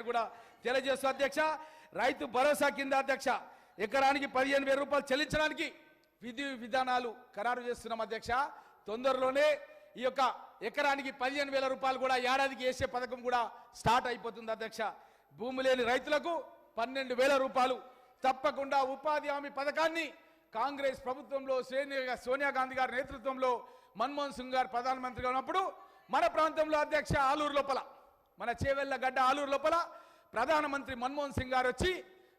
చేస్తున్నట్టు కూడా తెలియజేస్తూ అధ్యక్ష, రైతు భరోసా కింద అధ్యక్ష ఎకరానికి 15,000 రూపాయలు చెల్లించడానికి విధి విధానాలు ఖరారు చేస్తున్నాం అధ్యక్ష. తొందరలోనే ఈ యొక్క ఎకరానికి 15,000 రూపాయలు కూడా ఏడాదికి వేసే పథకం కూడా స్టార్ట్ అయిపోతుంది అధ్యక్ష. భూమి లేని రైతులకు 12,000 రూపాయలు. తప్పకుండా ఉపాధి హామీ పథకాన్ని కాంగ్రెస్ ప్రభుత్వంలో సోనియా గాంధీ గారి నేతృత్వంలో మన్మోహన్ సింగ్ గారు ప్రధానమంత్రిగా ఉన్నప్పుడు మన ప్రాంతంలో అధ్యక్ష ఆలూరు లోపల, మన చేవెళ్ళ గడ్డ ఆలూరు లోపల ప్రధానమంత్రి మన్మోహన్ సింగ్ గారు వచ్చి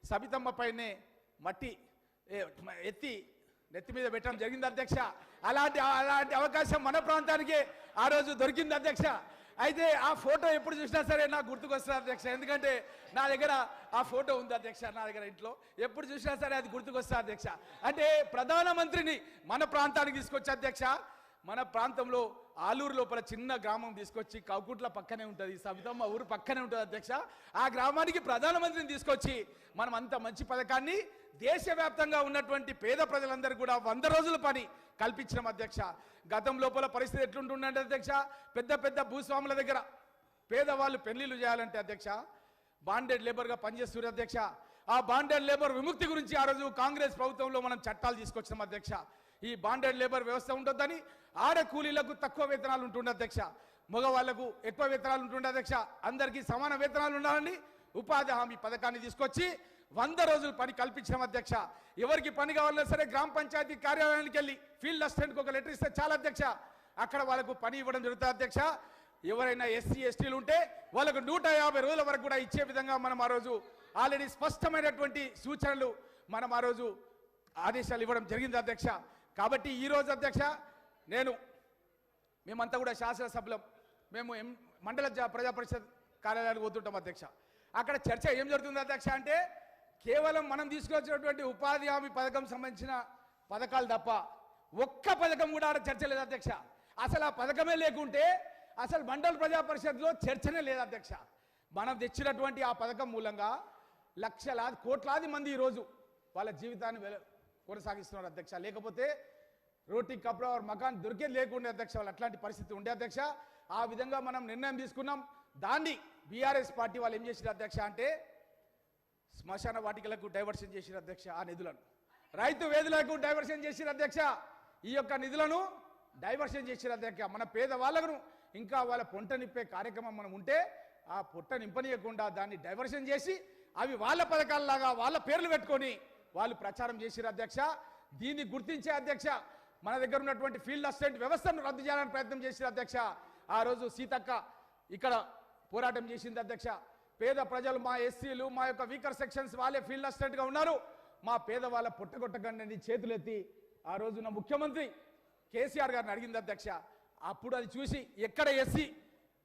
సబితమ్మ పైనే మట్టి ఎత్తి నెత్తి మీద పెట్టడం జరిగింది అధ్యక్ష. అలాంటి అవకాశం మన ప్రాంతానికి ఆ రోజు దొరికింది అధ్యక్ష. అయితే ఆ ఫోటో ఎప్పుడు చూసినా సరే నాకు గుర్తుకొస్తుంది అధ్యక్ష. ఎందుకంటే నా దగ్గర ఆ ఫోటో ఉంది అధ్యక్ష, నా దగ్గర ఇంట్లో ఎప్పుడు చూసినా సరే అది గుర్తుకొస్తుంది అధ్యక్ష. అంటే ప్రధానమంత్రిని మన ప్రాంతానికి తీసుకొచ్చి అధ్యక్ష, మన ప్రాంతంలో ఆలూరు లోపల చిన్న గ్రామం తీసుకొచ్చి కౌకుట్ల పక్కనే ఉంటుంది, సబితమ్మ ఊరు పక్కనే ఉంటుంది అధ్యక్ష. ఆ గ్రామానికి ప్రధానమంత్రిని తీసుకొచ్చి మనం అంత మంచి పథకాన్ని దేశవ్యాప్తంగా ఉన్నటువంటి పేద ప్రజలందరూ కూడా 100 రోజుల పని కల్పించడం అధ్యక్ష. గతం లోపల పరిస్థితి ఎట్లుంటుందంటే అధ్యక్ష, పెద్ద పెద్ద భూస్వాముల దగ్గర పేదవాళ్ళు పెళ్లిళ్ళు చేయాలంటే అధ్యక్ష బాండెడ్ లేబర్గా పనిచేస్తున్నారు అధ్యక్ష. ఆ బాండెడ్ లేబర్ విముక్తి గురించి ఆ రోజు కాంగ్రెస్ ప్రభుత్వంలో మనం చట్టాలు తీసుకొచ్చినాం అధ్యక్ష. ఈ బాండెడ్ లేబర్ వ్యవస్థ ఉండొద్దని, ఆడ కూలీలకు తక్కువ వేతనాలు ఉంటుండే అధ్యక్ష, మగవాళ్లకు ఎక్కువ వేతనాలు ఉంటుండే అధ్యక్ష, అందరికీ సమాన వేతనాలు ఉండాలని ఉపాధి హామీ పథకాన్ని తీసుకొచ్చి 100 రోజులు పని కల్పించడం అధ్యక్ష. ఎవరికి పని కావాలన్నా సరే గ్రామ పంచాయతీ కార్యాలయానికి వెళ్ళి ఫీల్డ్ అసిస్టెంట్కి ఒక లెటర్ ఇస్తే చాలా అధ్యక్ష, అక్కడ వాళ్ళకు పని ఇవ్వడం జరుగుతుంది అధ్యక్ష. ఎవరైనా ఎస్సీ ఎస్టీలు ఉంటే వాళ్ళకు 150 రోజుల వరకు కూడా ఇచ్చే విధంగా మనం ఆ రోజు ఆల్రెడీ స్పష్టమైనటువంటి సూచనలు మనం ఆ రోజు ఆదేశాలు ఇవ్వడం జరిగింది అధ్యక్ష. కాబట్టి ఈరోజు అధ్యక్ష మేమంతా కూడా శాసనసభ్యులం, మేము మండల ప్రజా పరిషత్ కార్యాలయానికి పోతుంటాం అధ్యక్ష. అక్కడ చర్చ ఏం జరుగుతుంది అధ్యక్ష అంటే కేవలం మనం తీసుకొచ్చినటువంటి ఉపాధి హామీ పథకం సంబంధించిన పథకాలు తప్ప ఒక్క పథకం కూడా ఆడ చర్చ లేదు అధ్యక్ష. అసలు ఆ పథకమే లేకుంటే అసలు మండల ప్రజా పరిషత్లో చర్చనే లేదు అధ్యక్ష. మనం తెచ్చినటువంటి ఆ పథకం మూలంగా లక్షలాది కోట్లాది మంది ఈరోజు వాళ్ళ జీవితాన్ని కొనసాగిస్తున్నారు అధ్యక్ష. లేకపోతే రోటీ కప్డా మకాన్ దొరికేది లేకుండే అధ్యక్ష, వాళ్ళు అట్లాంటి పరిస్థితి ఉండే అధ్యక్ష. ఆ విధంగా మనం నిర్ణయం తీసుకున్నాం. దాన్ని బీఆర్ఎస్ పార్టీ వాళ్ళు ఏం చేశారు అధ్యక్ష అంటే శ్మశాన వాటికలకు డైవర్షన్ చేశారు అధ్యక్ష. ఆ నిధులను రైతు వేదులకు డైవర్షన్ చేశారు అధ్యక్ష. ఈ యొక్క నిధులను డైవర్షన్ చేశారు అధ్యక్ష. మన పేద వాళ్ళను ఇంకా వాళ్ళ పొట్ట నింపే కార్యక్రమం మనం ఉంటే ఆ పొట్ట నింపనీయకుండా దాన్ని డైవర్షన్ చేసి అవి వాళ్ళ పథకాలలాగా వాళ్ళ పేర్లు పెట్టుకొని వాళ్ళు ప్రచారం చేశారు అధ్యక్ష. దీన్ని గుర్తించే అధ్యక్ష మన దగ్గర ఉన్నటువంటి ఫీల్డ్ అసిస్టెంట్ వ్యవస్థను రద్దు చేయాలని ప్రయత్నం చేశారు అధ్యక్ష. ఆ రోజు సీతక్క ఇక్కడ పోరాటం చేసింది అధ్యక్ష. పేద ప్రజలు, మా ఎస్సీలు, మా యొక్క వీకర్ సెక్షన్స్ వాళ్ళే ఫీల్డ్ అసిస్టెంట్గా ఉన్నారు. మా పేదవాళ్ళ పుట్టగొట్టకండి చేతులెత్తి ఆ రోజున ముఖ్యమంత్రి కేసీఆర్ గారిని అడిగింది అధ్యక్ష. అప్పుడు అది చూసి ఎక్కడ ఎస్సీ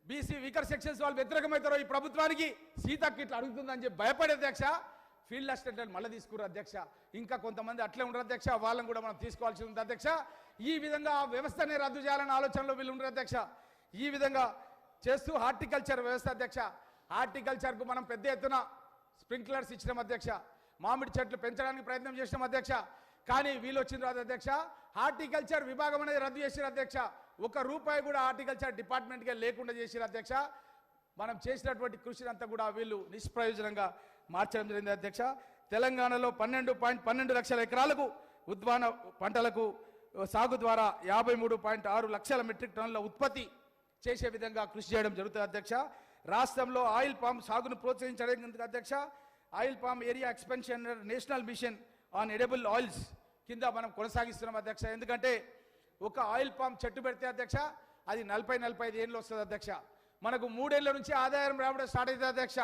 బీసీ వీకర్ సెక్షన్స్ వాళ్ళు వ్యతిరేకమవుతారో ఈ ప్రభుత్వానికి సీతక్క ఇట్లా అడుగుతుందని చెప్పి భయపడే అధ్యక్ష ఫీల్డ్ అసిస్టెంట్ మళ్ళీ తీసుకున్నారు అధ్యక్ష. ఇంకా కొంతమంది అట్లే ఉండరు అధ్యక్ష, వాళ్ళని కూడా మనం తీసుకోవాల్సి ఉంది అధ్యక్ష. ఈ విధంగా ఆ వ్యవస్థనే రద్దు చేయాలనే ఆలోచనలో వీళ్ళు ఉండరు అధ్యక్ష. ఈ విధంగా చేస్తూ హార్టికల్చర్ వ్యవస్థ అధ్యక్ష, హార్టికల్చర్కు మనం పెద్ద ఎత్తున స్ప్రింక్లర్స్ ఇచ్చినాం అధ్యక్ష. మామిడి చెట్లు పెంచడానికి ప్రయత్నం చేసినాం అధ్యక్ష. కానీ వీళ్ళు వచ్చిన తర్వాత అధ్యక్ష హార్టికల్చర్ విభాగం అనేది రద్దు చేశారు అధ్యక్ష. ₹1 కూడా హార్టికల్చర్ డిపార్ట్మెంట్కే లేకుండా చేశారు అధ్యక్ష. మనం చేసినటువంటి కృషిని అంతా కూడా వీళ్ళు నిష్ప్రయోజనంగా మార్చడం జరిగింది అధ్యక్ష. తెలంగాణలో 12.12 లక్షల ఎకరాలకు ఉద్యాన పంటలకు సాగు ద్వారా 53.6 లక్షల మెట్రిక్ టన్నుల ఉత్పత్తి చేసే విధంగా కృషి చేయడం జరుగుతుంది అధ్యక్ష. రాష్ట్రంలో ఆయిల్ పామ్ సాగును ప్రోత్సహించడానికి అధ్యక్ష oil palm area expansion national mission on edible oils కింద మనం కొనసాగిస్తున్నాం అధ్యక్ష. ఎందుకంటే ఒక ఆయిల్ పామ్ చెట్టు పెడితే అధ్యక్ష అది 40-45 ఏళ్ళు వస్తుంది అధ్యక్ష. మనకు 3 ఏళ్ళ నుంచి ఆదాయం రావడం స్టార్ట్ అవుతుంది అధ్యక్ష.